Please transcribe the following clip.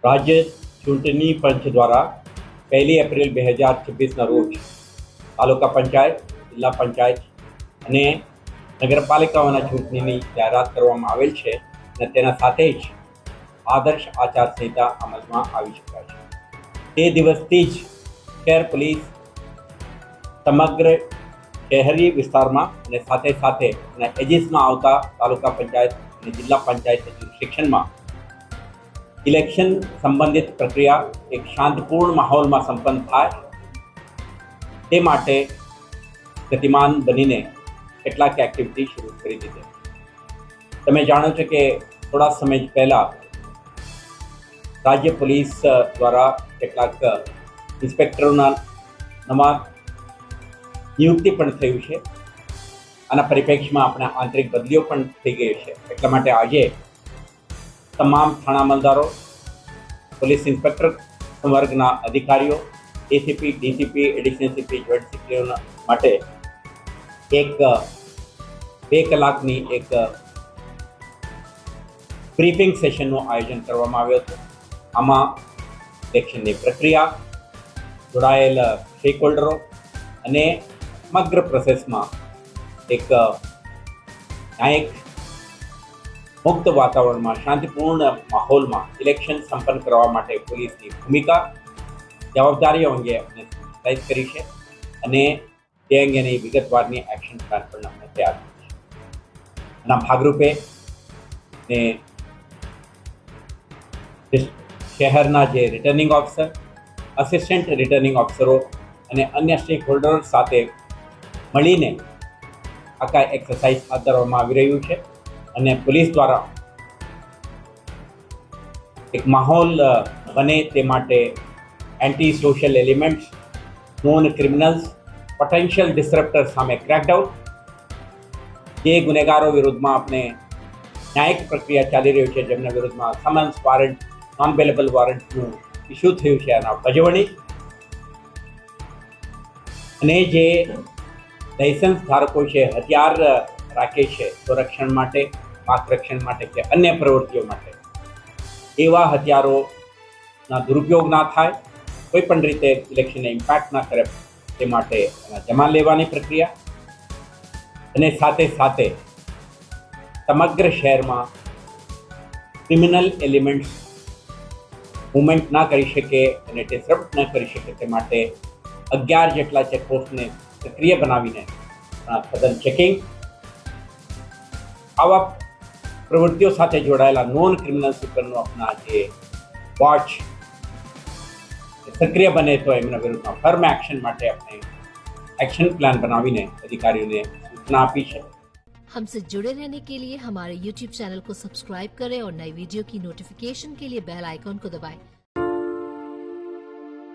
રાજ્ય ચૂંટણી પંચ દ્વારા 1 એપ્રિલ 2026ના રોજ તાલુકા પંચાયત, જિલ્લા પંચાયત અને નગરપાલિકાઓના ચૂંટણીની જાહેરાત કરવામાં આવેલ છે અને તેના સાથે જ આદર્શ આચારસંહિતા અમલમાં આવી ચૂક્યા છે. તે દિવસથી જ શહેર પોલીસ સમગ્ર શહેરી વિસ્તારમાં અને સાથે સાથે એજીસમાં આવતા તાલુકા પંચાયત અને જિલ્લા પંચાયત જ્યુરિસ્ડિક્શનમાં ઇલેક્શન સંબંધિત પ્રક્રિયા એક શાંતિપૂર્ણ માહોલમાં સંપન્ન થાય તે માટે ગતિમાન બનીને કેટલાક એક્ટિવિટી શરૂ કરી દીધી. તમે જાણો છો કે થોડા સમય પહેલાં રાજ્ય પોલીસ દ્વારા કેટલાક ઇન્સ્પેક્ટરોના નવા નિયુક્તિ પણ થયું છે. આના પરિપ્રેક્ષમાં આપણા આંતરિક બદલીઓ પણ થઈ ગઈ છે. એટલા માટે આજે તમામ થાણા અમલદારો, પોલીસ ઇન્સ્પેક્ટર વર્ગના અધિકારીઓ, ACP, DCP, additional CP, joint CPO માટે 2 કલાકની એક બ્રીફિંગ સેશનનું આયોજન કરવામાં આવ્યું હતું. આમાં ઇલેક્શનની પ્રક્રિયા, જોડાયેલ સ્ટેકહોલ્ડરો અને સમગ્ર પ્રોસેસમાં એક ન્યાયિક મુક્ત વાતાવરણમાં, શાંતિપૂર્ણ માહોલમાં ઇલેક્શન સંપન્ન કરવા માટે પોલીસની ભૂમિકા, જવાબદારીઓ અંગે અમને સત્યાવીસ કરી છે અને તે અંગેની વિગતવારની એક્શન પ્લાન પણ અમને તૈયાર કરી છે. આના ભાગરૂપે શહેરના જે રિટર્નિંગ ઓફિસર, અસિસ્ટન્ટ રિટર્નિંગ ઓફિસરો અને અન્ય સ્ટેક હોલ્ડરો સાથે મળીને આખા એક્સરસાઇઝ હાથ ધરવામાં આવી રહ્યું છે અને પોલીસ દ્વારા એક માહોલ બને તે માટે anti social elements, non criminals, potential disruptor સામે ક્રેકડાઉન, જે ગુનેગારો વિરુદ્ધમાં આપણે ન્યાયિક પ્રક્રિયા ચાલી રહ્યું છે, જેમના વિરુદ્ધમાં સમન્સ, વોરંટ, નોન બેલેબલ વોરંટનું ઇસ્યુ થયું છે, આના ભજવણી અને જે લાયસન્સ ધારકો છે, હથિયાર રાખે છે સંરક્ષણ માટે, પાક રક્ષણ માટે કે અન્ય પ્રવૃત્તિઓ માટે, એવા હથિયારોના દુરુપયોગ ના થાય, કોઈ પણ રીતે ઇલેક્શનને ઇમ્પેક્ટ ના કરે તે માટે એના જમા લેવાની પ્રક્રિયા અને સાથે સાથે સમગ્ર શહેરમાં ક્રિમિનલ એલિમેન્ટ્સ મૂવમેન્ટ ના કરી શકે અને ડિસરપ્ટ ન કરી શકે તે માટે 11 જેટલા ચેકપોસ્ટને સક્રિય બનાવીને સઘન ચેકિંગ, આવા પ્રવૃત્તિઓ સાથે જોડાયેલા નોન ક્રિમિનલ્સ ઉપરનો આપણા જે વોચ સક્રિય બને તો એમના વિરુદ્ધમાં ફર્મ એક્શન માટે આપણે एक्शन प्लान बनावीने अधिकारियों ने सूचना आपी है. हमसे जुड़े रहने के लिए हमारे YouTube चैनल को सब्सक्राइब करें और नई वीडियो की नोटिफिकेशन के लिए बेल आइकॉन को दबाएं.